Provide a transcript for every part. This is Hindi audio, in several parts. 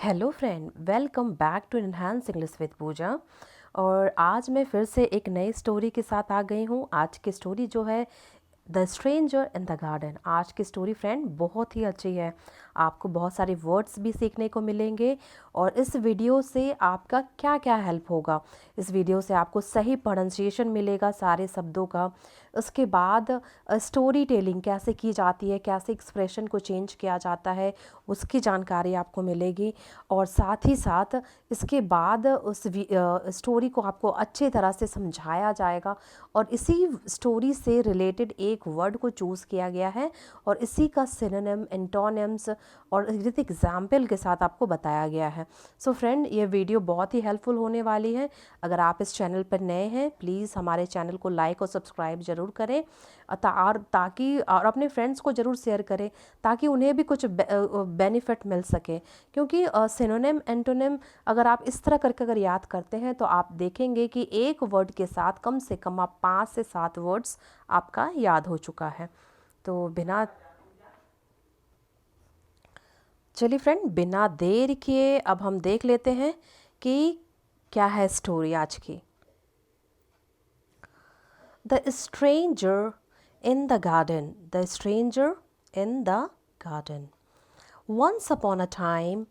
Hello friend, welcome back to enhance English with Pooja. और आज मैं फिर से एक नई स्टोरी के साथ आ गई हूँ। आज की स्टोरी जो है the stranger in the garden. आज की स्टोरी फ्रेंड बहुत ही अच्छी है। आपको बहुत सारे वर्ड्स भी सीखने को मिलेंगे और इस वीडियो से आपका क्या क्या हेल्प होगा। इस वीडियो से आपको सही प्रोनाउंसिएशन मिलेगा सारे शब्दों का। उसके बाद स्टोरी टेलिंग कैसे की जाती है, कैसे एक्सप्रेशन को चेंज किया जाता है, उसकी जानकारी आपको मिलेगी। और साथ ही साथ इसके बाद उस स्टोरी को आपको अच्छी तरह से समझाया जाएगा और इसी स्टोरी से रिलेटेड एक वर्ड को चूज़ किया गया है और इसी का सिनोनिम, एंटोनिम्स और विद एग्जाम्पल के साथ आपको बताया गया है। सो फ्रेंड, ये वीडियो बहुत ही हेल्पफुल होने वाली है। अगर आप इस चैनल पर नए हैं, प्लीज़ हमारे चैनल को लाइक और सब्सक्राइब ज़रूर करें ताकि और अपने फ्रेंड्स को ज़रूर शेयर करें ताकि उन्हें भी कुछ बेनिफिट मिल सके। क्योंकि सिनोनिम, एंटोनिम अगर आप इस तरह करके अगर याद करते हैं तो आप देखेंगे कि एक वर्ड के साथ कम से कम आप 5 से 7 वर्ड्स आपका याद हो चुका है। तो चलिए फ्रेंड, बिना देर किए अब हम देख लेते हैं कि क्या है स्टोरी आज की। The stranger in the garden. The stranger in the garden. Once upon a time,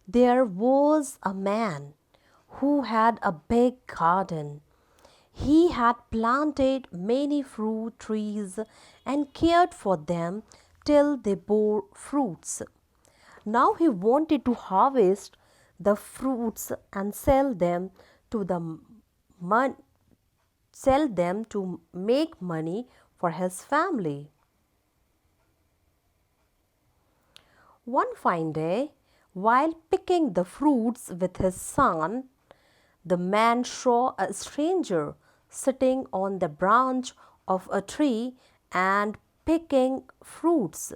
there was a man who had a big garden. He had planted many fruit trees and cared for them till they bore fruits. Now he wanted to harvest the fruits and to the mon- sell them to make money for his family. One fine day, while picking the fruits with his son, the man saw a stranger sitting on the branch of a tree and picking fruits.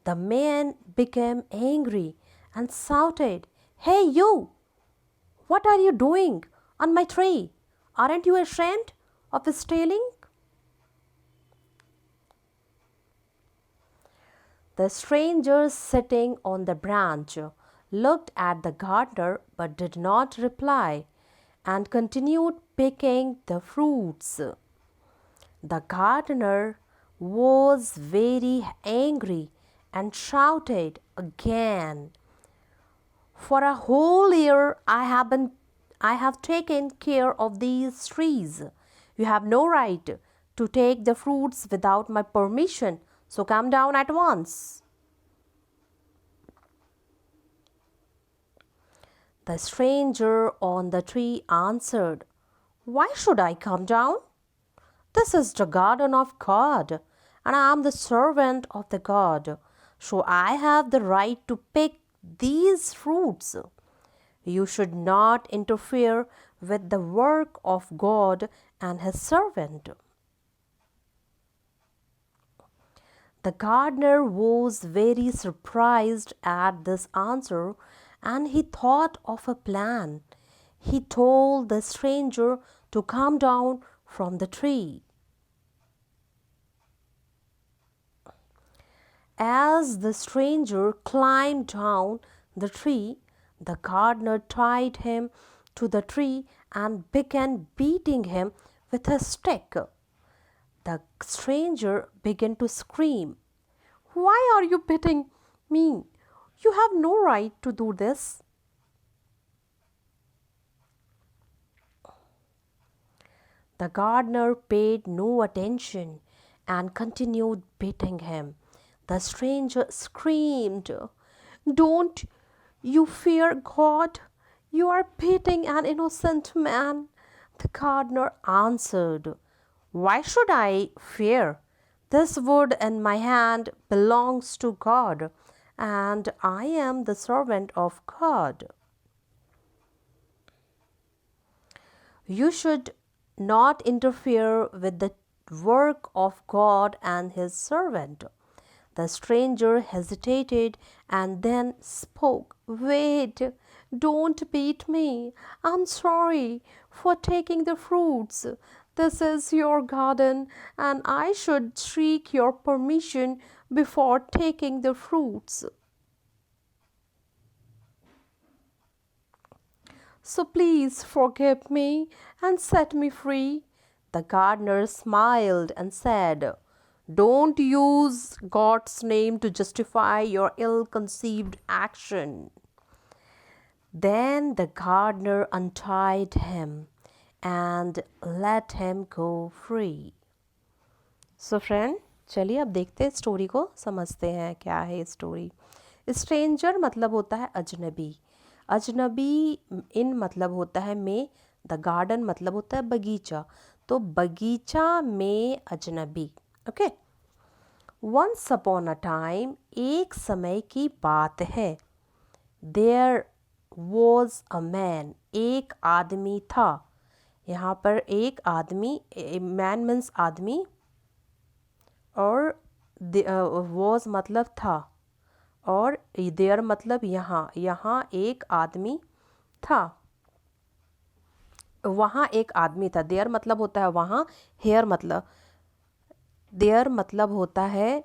The man became angry and shouted, "Hey, you! What are you doing on my tree? Aren't you ashamed of stealing?" The stranger sitting on the branch looked at the gardener but did not reply and continued picking the fruits. The gardener was very angry and shouted again, "For a whole year I have taken care of these trees. You have no right to take the fruits without my permission, so come down at once." The stranger on the tree answered, "Why should I come down? This is the garden of God, and I am the servant of the God, so I have the right to pick these fruits. You should not interfere with the work of God and his servant." The gardener was very surprised at this answer and he thought of a plan. He told the stranger to come down from the tree. As the stranger climbed down the tree, the gardener tied him to the tree and began beating him with a stick. The stranger began to scream, "Why are you beating me? You have no right to do this." The gardener paid no attention and continued beating him. The stranger screamed, "Don't you fear God? You are beating an innocent man." The gardener answered, "Why should I fear? This wood in my hand belongs to God, and I am the servant of God. You should not interfere with the work of God and his servant." The stranger hesitated and then spoke, "Wait, don't beat me. I'm sorry for taking the fruits. This is your garden, and I should seek your permission before taking the fruits." So please forgive me and set me free. The gardener smiled and said, Don't use God's name to justify your ill-conceived action. Then the gardener untied him and let him go free. So friend, चलिए अब देखते हैं स्टोरी को, समझते हैं क्या है स्टोरी। स्ट्रेंजर मतलब होता है अजनबी, अजनबी इन मतलब होता है में, द गार्डन मतलब होता है बगीचा, तो बगीचा में अजनबी। Okay. Once upon a time, एक समय की बात है। देयर वॉज अ मैन, एक आदमी था। यहाँ पर एक आदमी, मैन मीन्स आदमी, और वॉज मतलब था, और देयर मतलब यहाँ, यहाँ एक आदमी था, वहाँ एक आदमी था। देयर मतलब होता है वहाँ, हेयर मतलब, देयर मतलब होता है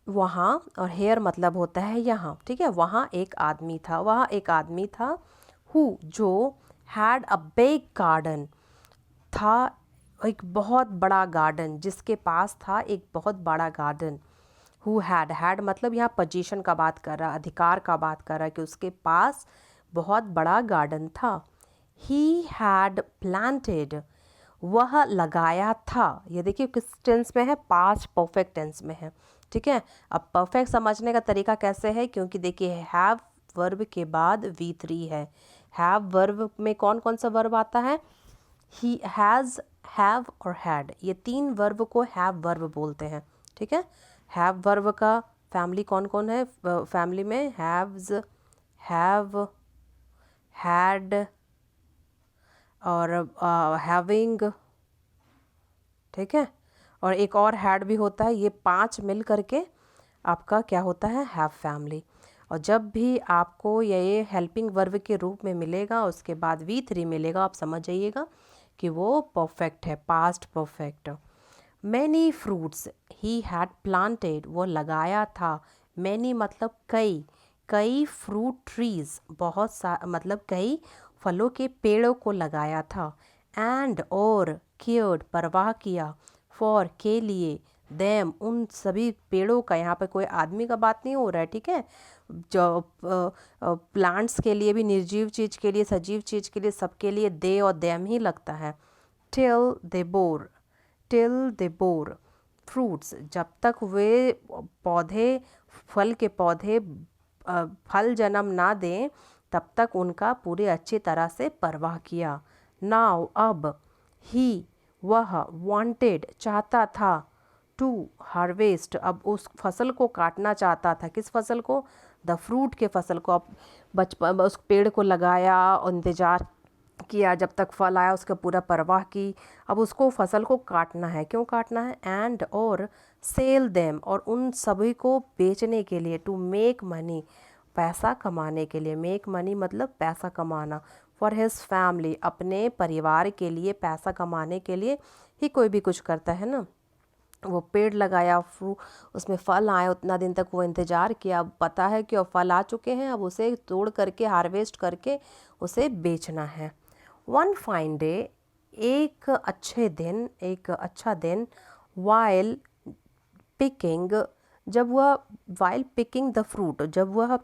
वहाँ, और हेयर मतलब होता है यहाँ। ठीक है, वहाँ एक आदमी था, वहाँ एक आदमी था, हु जो हैड अ बिग गार्डन, था एक बहुत बड़ा गार्डन, जिसके पास था एक बहुत बड़ा गार्डन। हु हैड, हैड मतलब यहाँ पोजीशन का बात कर रहा, अधिकार का बात कर रहा है कि उसके पास बहुत बड़ा गार्डन था। ही हैड प्लांटेड, वह लगाया था। ये देखिए किस टेंस में है, पास्ट परफेक्ट टेंस में है। ठीक है, अब परफेक्ट समझने का तरीका कैसे है, क्योंकि देखिए हैव वर्ब के बाद V3 है। हैव वर्ब में कौन कौन सा वर्ब आता है, ही, हैज़, हैव और हैड, ये तीन वर्ब को हैव वर्ब बोलते हैं। ठीक है, हैव वर्ब का फैमिली कौन कौन है, फैमिली में हैव्स, हैव, हैड और हैविंग। ठीक है, और एक और हैड भी होता है। ये पांच मिल करके आपका क्या होता है, हैव फैमिली। और जब भी आपको ये हेल्पिंग वर्ब के रूप में मिलेगा, उसके बाद V3 मिलेगा, आप समझ जाइएगा कि वो परफेक्ट है, past perfect. Many fruits he had planted, वो लगाया था। मैनी मतलब कई, कई फ्रूट ट्रीज, बहुत सा मतलब कई फलों के पेड़ों को लगाया था। एंड और केयर्ड प्यार किया, फॉर के लिए, देम उन सभी पेड़ों का, यहाँ पे कोई आदमी का बात नहीं हो रहा है। ठीक है, जो प्लांट्स के लिए भी, निर्जीव चीज के लिए, सजीव चीज के लिए, सबके लिए दे और देम ही लगता है। टिल दे बोर, टिल दे बोर फ्रूट्स, जब तक वे पौधे, फल के पौधे फल जन्म ना दें, तब तक उनका पूरे अच्छी तरह से परवाह किया। नाउ अब, ही वह, वांटेड चाहता था, टू हार्वेस्ट अब उस फसल को काटना चाहता था। किस फसल को, द फ्रूट के फसल को। अब बचपन उस पेड़ को लगाया और इंतज़ार किया जब तक फल आया, उसका पूरा परवाह की। अब उसको फसल को काटना है, क्यों काटना है, एंड और सेल देम, और उन सभी को बेचने के लिए, टू मेक मनी पैसा कमाने के लिए, मेक मनी मतलब पैसा कमाना, फॉर हिज फैमिली अपने परिवार के लिए, पैसा कमाने के लिए ही कोई भी कुछ करता है ना। वो पेड़ लगाया, उसमें फल आए, उतना दिन तक वो इंतज़ार किया, अब पता है कि अब फल आ चुके हैं, अब उसे तोड़ करके, हार्वेस्ट करके उसे बेचना है। वन फाइन डे, एक अच्छे दिन, एक अच्छा दिन, वाइल पिकिंग, जब वह, वाइल पिकिंग द फ्रूट, जब वह,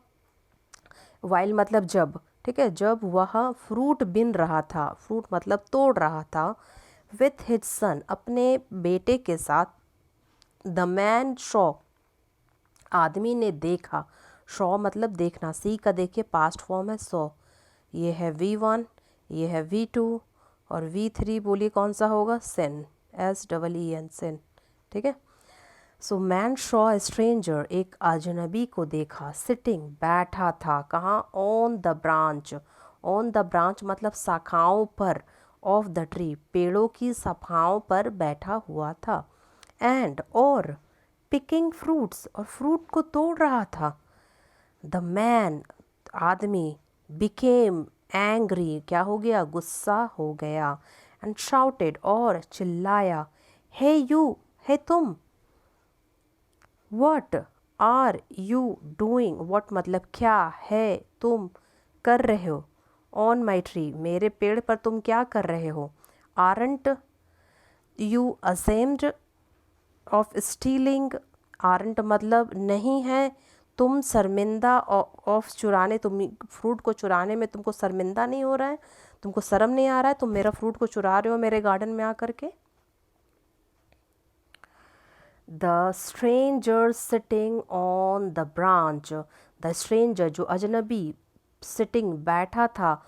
वाइल मतलब जब, ठीक है, जब वह फ्रूट बिन रहा था, फ्रूट मतलब तोड़ रहा था, विथ हिज सन अपने बेटे के साथ, द मैन शॉ, आदमी ने देखा, शॉ मतलब देखना, सी का देखिए पास्ट फॉर्म है सॉ। ये है V1, ये है V2, और V3 बोलिए कौन सा होगा, सेन, SEEN, सेन। ठीक है, सो मैन शॉ स्ट्रेंजर, एक अजनबी को देखा, सिटिंग बैठा था, कहाँ, on the branch, on the branch मतलब शाखाओं पर, ऑफ द ट्री पेड़ों की शाखाओं पर बैठा हुआ था। एंड और पिकिंग फ्रूट्स, और फ्रूट को तोड़ रहा था। द मैन आदमी, बिकेम एंग्री, क्या हो गया, गुस्सा हो गया। एंड शाउटेड और चिल्लाया, हे यू, हे तुम, what are you doing, what मतलब क्या है तुम कर रहे हो, ऑन माई ट्री, मेरे पेड़ पर तुम क्या कर रहे हो। Aren't you ashamed of stealing, aren't मतलब नहीं है तुम शर्मिंदा ऑफ चुराने, तुम फ्रूट को चुराने में तुमको शर्मिंदा नहीं हो रहा है, तुमको शर्म नहीं आ रहा है, तुम मेरा फ्रूट को चुरा रहे हो मेरे गार्डन में आकर के। The stranger sitting on the branch, the stranger जो अजनबी, सिटिंग बैठा था,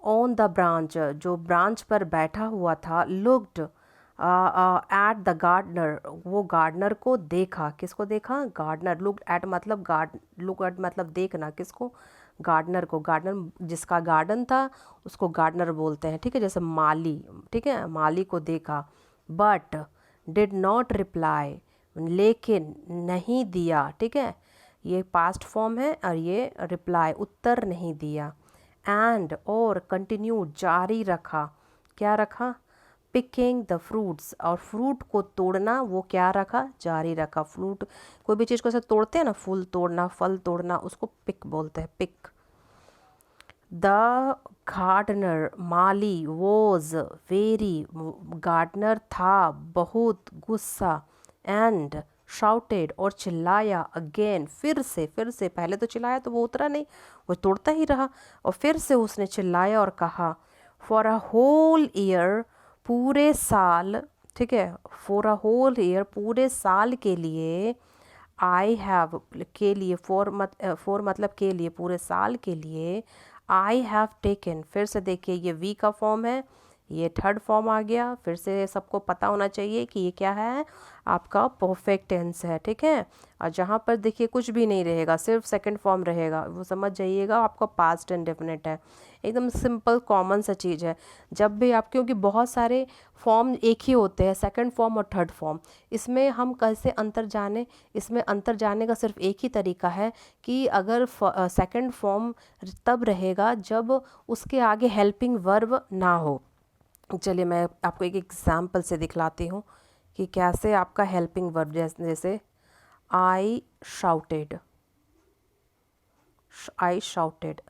ऑन द ब्रांच जो ब्रांच पर बैठा हुआ था, लुक्ड एट द गार्डनर, वो गार्डनर को देखा, किसको देखा, गार्डनर, लुक्ड एट मतलब लुक एट मतलब देखना, किसको, गार्डनर को, गार्डनर जिसका गार्डन था उसको गार्डनर बोलते हैं, ठीक है, जैसे माली, ठीक है, माली को देखा। बट डिड नॉट रिप्लाई, लेकिन नहीं दिया, ठीक है, ये पास्ट फॉर्म है और ये रिप्लाई उत्तर नहीं दिया। एंड और कंटिन्यू जारी रखा, क्या रखा, पिकिंग द फ्रूट्स, और फ्रूट को तोड़ना वो क्या रखा, जारी रखा। फ्रूट कोई भी चीज़ को ऐसे तोड़ते हैं ना, फूल तोड़ना, फल तोड़ना, उसको पिक बोलते हैं, पिक। द गार्डनर माली वॉज वेरी, गार्डनर था बहुत गुस्सा, एंड शाउटेड और चिल्लाया, अगेन फिर से, पहले तो चिल्लाया तो वो उतरा नहीं, वो तोड़ता ही रहा, और फिर से उसने चिल्लाया और कहा, फॉर अ होल ईयर, पूरे साल, ठीक है, फॉर अ होल ईयर पूरे साल के लिए, आई हैव के लिए, फॉर मतलब के लिए, पूरे साल के लिए, आई हैव टेकन, फिर से देखिए ये वी का फॉर्म है, ये थर्ड फॉर्म आ गया, फिर से सबको पता होना चाहिए कि ये क्या है, आपका परफेक्ट टेंस है, ठीक है। और जहाँ पर देखिए कुछ भी नहीं रहेगा, सिर्फ सेकंड फॉर्म रहेगा, वो समझ जाइएगा आपका पास्ट इंडेफिनिट है, एकदम सिंपल कॉमन सा चीज़ है। जब भी आप, क्योंकि बहुत सारे फॉर्म एक ही होते हैं, सेकंड फॉर्म और थर्ड फॉर्म, इसमें हम कैसे अंतर जाने, इसमें अंतर जानने का सिर्फ एक ही तरीका है कि अगर सेकंड फॉर्म तब रहेगा जब उसके आगे हेल्पिंग वर्ब ना हो। चलिए मैं आपको एक एग्जाम्पल से दिखलाती हूँ कि कैसे आपका हेल्पिंग वर्ब, जैसे आई शाउटेड, आई शाउटेड,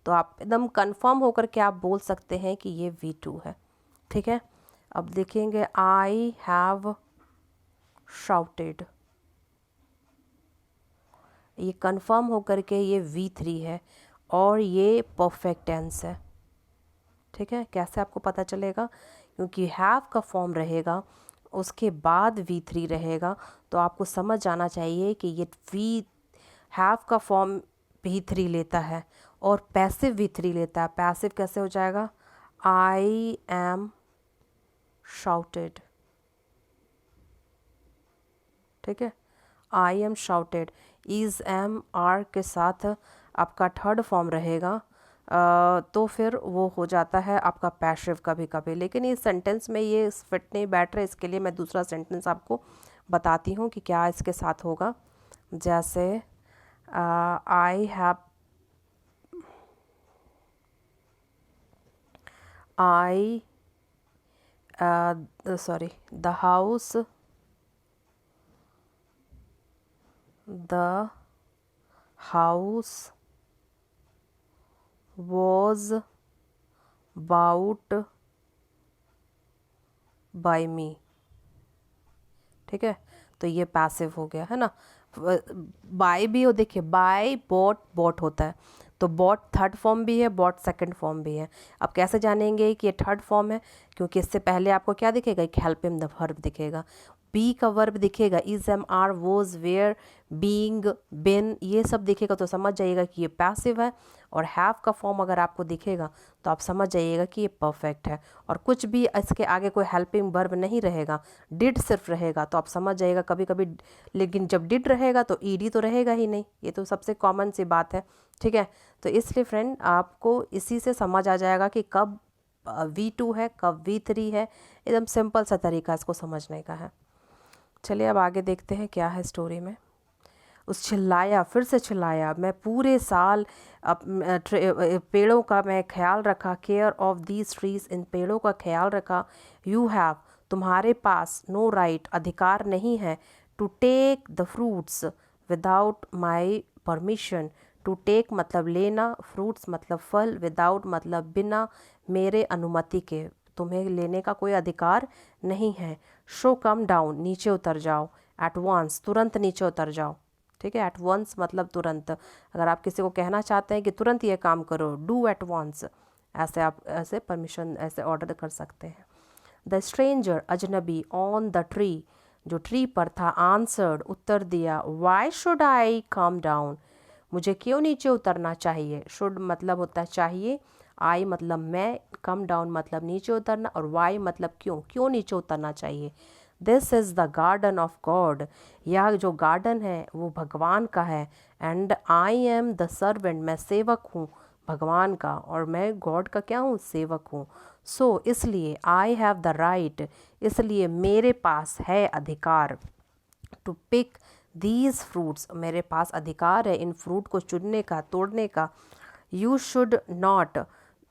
तो आप एकदम कंफर्म होकर के आप बोल सकते हैं कि ये V2 है, ठीक है। अब देखेंगे आई हैव शाउटेड, ये कंफर्म होकर के ये V3 है और ये परफेक्ट टेंस है, ठीक है। कैसे आपको पता चलेगा, क्योंकि हैव का फॉर्म रहेगा उसके बाद V3 रहेगा, तो आपको समझ जाना चाहिए कि ये हैव का फॉर्म V3 लेता है और पैसिव V3 लेता है। पैसिव कैसे हो जाएगा, आई एम शाउटेड, ठीक है, आई एम शाउटेड, इज़ एम आर के साथ आपका थर्ड फॉर्म रहेगा, तो फिर वो हो जाता है आपका पैसिव कभी कभी, लेकिन इस सेंटेंस में ये फिट नहीं बैठ रहा, इसके लिए मैं दूसरा सेंटेंस आपको बताती हूँ कि क्या इसके साथ होगा। जैसे I have, I sorry, the house, the house was bought by me, ठीक है, तो ये पैसिव हो गया है ना। बाय भी हो, देखिए बाय बॉट, बॉट होता है, तो बॉट थर्ड फॉर्म भी है, बॉट सेकंड फॉर्म भी है। अब कैसे जानेंगे कि ये थर्ड फॉर्म है, क्योंकि इससे पहले आपको क्या दिखेगा, एक हेल्पिंग द वर्ब दिखेगा, बी का वर्ब दिखेगा, is am are was were being been, ये सब दिखेगा, तो समझ जाइएगा कि ये पैसिव है। और हैव का फॉर्म अगर आपको दिखेगा तो आप समझ जाइएगा कि ये परफेक्ट है, और कुछ भी इसके आगे कोई हेल्पिंग वर्ब नहीं रहेगा, डिड सिर्फ रहेगा, तो आप समझ जाइएगा कभी कभी, लेकिन जब डिड रहेगा तो ईडी तो रहेगा ही नहीं, ये तो सबसे कॉमन सी बात है, ठीक है। तो इसलिए फ्रेंड आपको इसी से समझ आ जाएगा कि कब V2 है, कब V3 है, एकदम सिंपल सा तरीका इसको समझने का है। चलिए अब आगे देखते हैं क्या है स्टोरी में। उस चिल्लाया, फिर से चिल्लाया, मैं पूरे साल पेड़ों का मैं ख्याल रखा, केयर ऑफ दीज ट्रीज, इन पेड़ों का ख्याल रखा, यू हैव तुम्हारे पास, नो राइट अधिकार नहीं है, to take the fruits without my permission, to take मतलब लेना, फ्रूट्स मतलब फल, विदाउट मतलब बिना मेरे अनुमति के, तुम्हें लेने का कोई अधिकार नहीं है। शो कम डाउन नीचे उतर जाओ, एट वंस तुरंत नीचे उतर जाओ, ठीक है। एट वंस मतलब तुरंत, अगर आप किसी को कहना चाहते हैं कि तुरंत ये काम करो, डू एट वंस, ऐसे आप ऐसे परमिशन ऐसे ऑर्डर कर सकते हैं। द स्ट्रेंजर अजनबी ऑन द ट्री, जो ट्री पर था, आंसर्ड उत्तर दिया, why should I come down, मुझे क्यों नीचे उतरना चाहिए। शुड मतलब होता है चाहिए, आई मतलब मैं, कम डाउन मतलब नीचे उतरना, और वाई मतलब क्यों, क्यों नीचे उतरना चाहिए। This is the garden of God, यह जो गार्डन है वो भगवान का है। And I am the servant, मैं सेवक हूँ भगवान का, और मैं गॉड का क्या हूँ, सेवक हूँ। सो इसलिए आई हैव द राइट, इसलिए मेरे पास है अधिकार, टू पिक दीज फ्रूट्स, मेरे पास अधिकार है इन फ्रूट को चुनने का, तोड़ने का। You should not,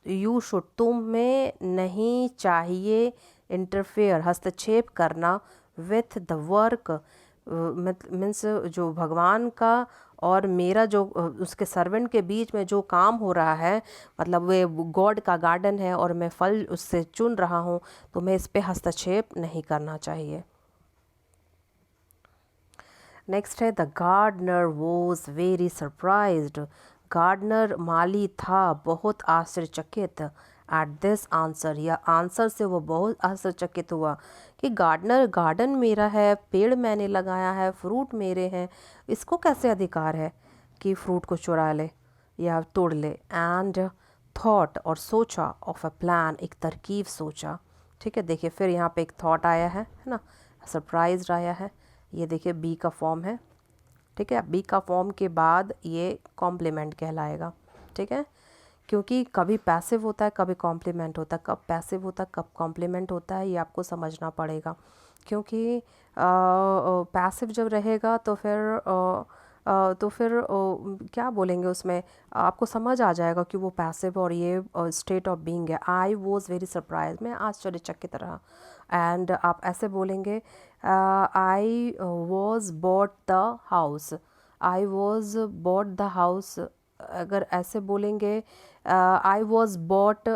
you should तुम्हें नहीं चाहिए, इंटरफेयर हस्तक्षेप करना, विथ द वर्क मीन्स जो भगवान का और मेरा जो उसके सर्वेंट के बीच में जो काम हो रहा है, मतलब वे गॉड का गार्डन है और मैं फल उससे चुन रहा हूँ, तो मैं इस पे हस्तक्षेप नहीं करना चाहिए। नेक्स्ट है the gardener was very surprised, gardener माली था बहुत आश्चर्यचकित, एट दिस आंसर, यह आंसर से वो बहुत आश्चर्यचकित हुआ कि गार्डनर, गार्डन मेरा है, पेड़ मैंने लगाया है, फ्रूट मेरे हैं, इसको कैसे अधिकार है कि फ्रूट को चुरा ले या तोड़ ले। एंड थॉट और सोचा, ऑफ अ प्लान एक तरकीब सोचा, ठीक है। देखिए फिर यहाँ पे एक थॉट आया है ना, सरप्राइज आया है, ये देखिए बी का फॉर्म है, ठीक है। बी का फॉर्म के बाद ये कॉम्प्लीमेंट कहलाएगा, ठीक है, क्योंकि कभी पैसिव होता है कभी कॉम्प्लीमेंट होता है, कब पैसिव होता है कब कॉम्प्लीमेंट होता है ये आपको समझना पड़ेगा। क्योंकि पैसिव जब रहेगा तो फिर क्या बोलेंगे उसमें, आपको समझ आ जाएगा कि वो पैसिव और ये स्टेट ऑफ बीइंग है। आई वॉज वेरी सरप्राइज, मैं आश्चर्यचकित रहा। एंड आप ऐसे बोलेंगे, I was bought the house, I was bought the house, अगर ऐसे बोलेंगे I was bought,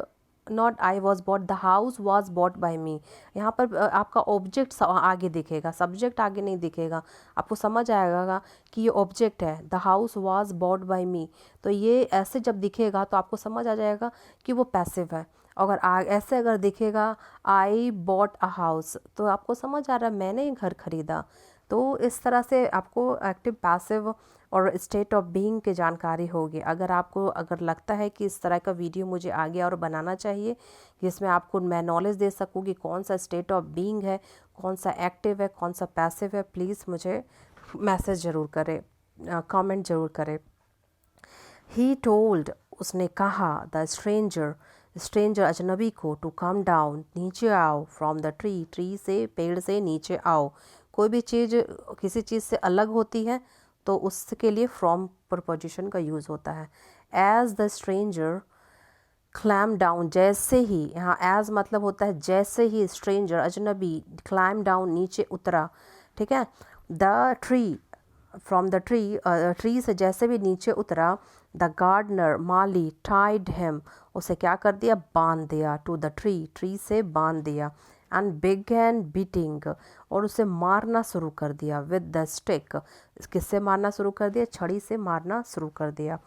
not I was bought, the house was bought by me, यहाँ पर आपका ऑब्जेक्ट आगे दिखेगा, सब्जेक्ट आगे नहीं दिखेगा, आपको समझ आएगा कि ये ऑब्जेक्ट है, the house was bought by me, तो ये ऐसे जब दिखेगा तो आपको समझ आ जाएगा कि वो पैसिव है। अगर ऐसे अगर दिखेगा आई बॉट अ हाउस, तो आपको समझ आ रहा है मैंने ये घर खरीदा। तो इस तरह से आपको एक्टिव, पैसिव और स्टेट ऑफ बीइंग की जानकारी होगी। अगर आपको अगर लगता है कि इस तरह का वीडियो मुझे आगे और बनाना चाहिए जिसमें आपको मैं नॉलेज दे सकूँ कि कौन सा स्टेट ऑफ बीइंग है, कौन सा एक्टिव है, कौन सा पैसिव है, प्लीज़ मुझे मैसेज ज़रूर करें, कमेंट ज़रूर करें। ही टोल्ड, उसने कहा, द स्ट्रेंजर, स्ट्रेंजर अजनबी को, टू कम डाउन नीचे आओ, फ्रॉम द ट्री, ट्री से पेड़ से नीचे आओ। कोई भी चीज़ किसी चीज़ से अलग होती है तो उसके लिए फ्रॉम प्रपोजिशन का यूज़ होता है। As the stranger climb down, जैसे ही, यहाँ एज मतलब होता है जैसे ही, स्ट्रेंजर अजनबी, क्लाइम डाउन नीचे उतरा, ठीक है। The tree, from the tree, tree से जैसे भी नीचे उतरा, द गार्डनर माली टाइड हिम, उसे क्या कर दिया, बांध दिया, टू द ट्री, ट्री से बांध दिया। एंड बिगन बीटिंग, और उसे मारना शुरू कर दिया, विद द स्टिक, किससे मारना शुरू कर दिया, छड़ी से मारना शुरू कर दिया।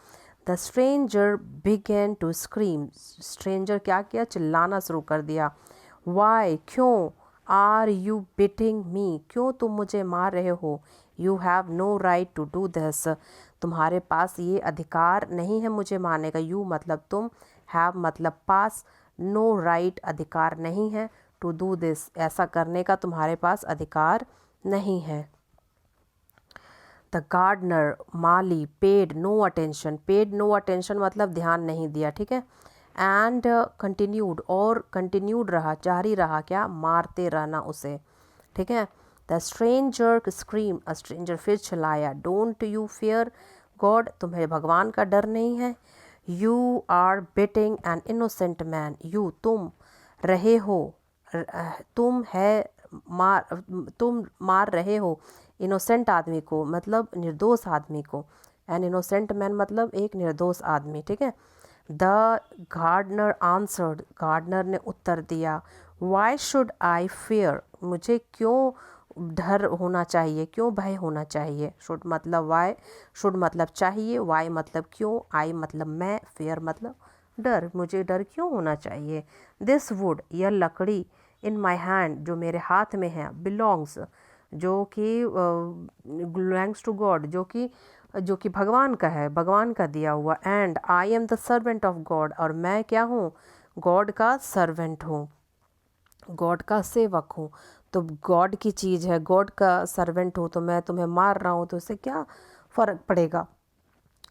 The stranger began to scream, stranger क्या किया, चिल्लाना शुरू कर दिया। वाई, क्यों, आर यू बीटिंग मी, क्यों तुम मुझे मार रहे हो। You have no right to do this, तुम्हारे पास ये अधिकार नहीं है मुझे मारने का। यू मतलब तुम, हैव मतलब पास, नो राइट अधिकार नहीं है, टू डू दिस ऐसा करने का तुम्हारे पास अधिकार नहीं है। द गार्डनर माली paid no attention, paid no attention मतलब ध्यान नहीं दिया, ठीक है। एंड कंटिन्यूड, और कंटिन्यूड रहा, जारी रहा, क्या, मारते रहना उसे, ठीक है। द स्ट्रेंजर स्क्रीम, स्ट्रेंजर फिर चिल्लाया, डोंट यू फियर गॉड, तुम्हें भगवान का डर नहीं है। You are beating an innocent man, you तुम रहे हो, तुम है तुम मार रहे हो इनोसेंट आदमी को, मतलब निर्दोष आदमी को, एन इनोसेंट मैन मतलब एक निर्दोष आदमी, ठीक है। द गार्डनर आंसर्ड, गार्डनर ने उत्तर दिया। वाई शुड आई फेयर, मुझे क्यों डर होना चाहिए, क्यों भय होना चाहिए। शुड मतलब वाई, शुड मतलब चाहिए, वाई मतलब क्यों, आई मतलब मैं, फेयर मतलब डर, मुझे डर क्यों होना चाहिए। दिस वुड, यह लकड़ी, इन माई हैंड जो मेरे हाथ में है, बिलोंग्स जो कि बिलोंग्स टू गॉड जो कि भगवान का है, भगवान का दिया हुआ। And I am the servant of God, और मैं क्या हूँ, गॉड का सर्वेंट हूँ, गॉड का सेवक हूँ। तो गॉड की चीज़ है, गॉड का सर्वेंट हूँ, तो मैं तुम्हें मार रहा हूँ तो इससे क्या फ़र्क पड़ेगा।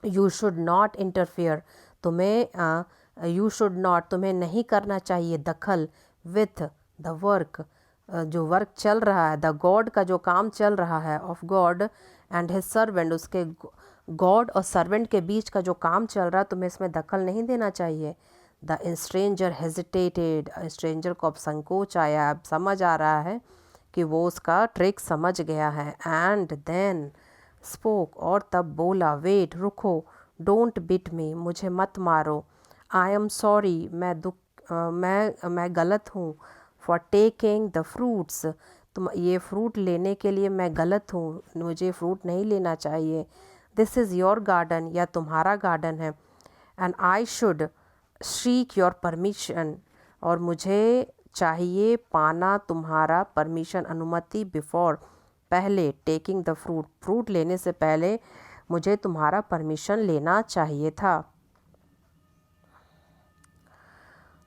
यू शुड नॉट इंटरफेयर, तुम्हें यू शुड नॉट, तुम्हें नहीं करना चाहिए दखल विथ द वर्क, जो वर्क चल रहा है, द गॉड का जो काम चल रहा है, of God and his servant, उसके गॉड और सर्वेंट के बीच का जो काम चल रहा है, तुम्हें इसमें दखल नहीं देना चाहिए। द स्ट्रेंजर हेजिटेटेड, स्ट्रेंजर को अब संकोच आया, अब समझ आ रहा है कि वो उसका ट्रिक समझ गया है। एंड देन स्पोक, और तब बोला, वेट रुको, डोंट बिट मी, मुझे मत मारो। आई एम सॉरी, मैं गलत हूँ। फॉर टेकिंग द फ्रूट्स, तुम ये फ्रूट लेने के लिए मैं गलत हूँ, मुझे फ्रूट नहीं लेना चाहिए। दिस इज़ योर गार्डन, या तुम्हारा गार्डन है। And I should seek your permission, और मुझे चाहिए पाना तुम्हारा परमिशन, अनुमति, बिफोर पहले, टेकिंग द फ्रूट, फ्रूट लेने से पहले मुझे तुम्हारा परमिशन लेना चाहिए था।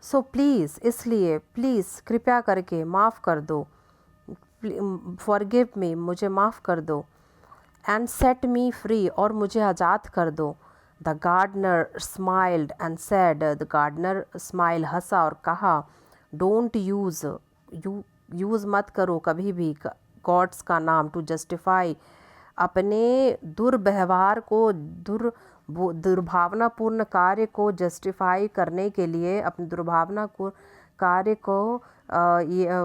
सो प्लीज़, इसलिए प्लीज़ कृपया करके माफ़ कर दो, फॉरगिव मी, मुझे माफ़ कर दो। एंड सेट मी फ्री, और मुझे आज़ाद कर दो। The gardener smiled and said, the gardener smile, हंसा और कहा, डोंट यूज़ मत करो कभी भी गॉड्स का नाम, टू जस्टिफाई, अपने दुर्व्यवहार को, दुर्भावनापूर्ण कार्य को जस्टिफाई करने के लिए, अपने दुर्भावना को कार्य को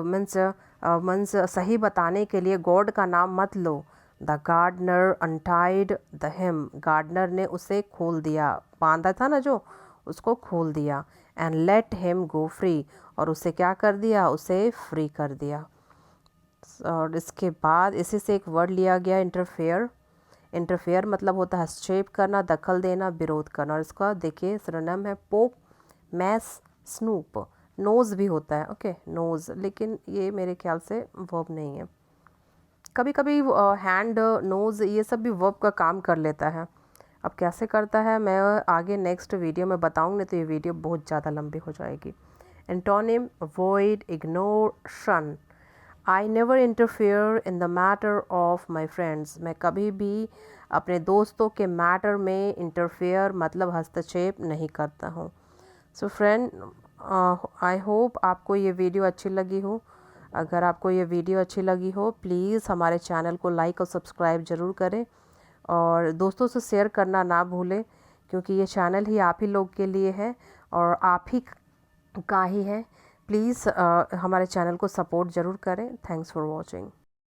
मीन्स सही बताने के लिए गॉड का नाम मत लो। The gardener untied the him, gardener ने उसे खोल दिया, बांधा था ना जो, उसको खोल दिया। And let him go free, और उसे क्या कर दिया, उसे फ्री कर दिया। और इसके बाद इसी से एक वर्ड लिया गया, इंटरफेयर। इंटरफेयर मतलब होता है हस्तक्षेप करना, दखल देना, विरोध करना। और इसका देखिए सिनोनिम है पोक, मैस, स्नूप। नोज़ भी होता है, ओके, नोज़, लेकिन ये मेरे ख्याल से वर्ब नहीं है। कभी कभी हैंड, नोज़, ये सब भी वर्ब का काम कर लेता है। अब कैसे करता है मैं आगे नेक्स्ट वीडियो में बताऊँगी, नहीं तो ये वीडियो बहुत ज़्यादा लंबी हो जाएगी। एंटोनिम, अवॉइड, इग्नोर, शन। I never interfere in the matter of my friends, मैं कभी भी अपने दोस्तों के मैटर में इंटरफेयर मतलब हस्तक्षेप नहीं करता हूँ। सो फ्रेंड, आई होप आपको ये वीडियो अच्छी लगी हो। अगर आपको ये वीडियो अच्छी लगी हो, प्लीज़ हमारे चैनल को लाइक और सब्सक्राइब ज़रूर करें, और दोस्तों से शेयर करना ना भूलें, क्योंकि ये चैनल ही आप ही लोग के लिए है और आप ही का ही है। प्लीज़ हमारे चैनल को सपोर्ट ज़रूर करें। Thanks for watching.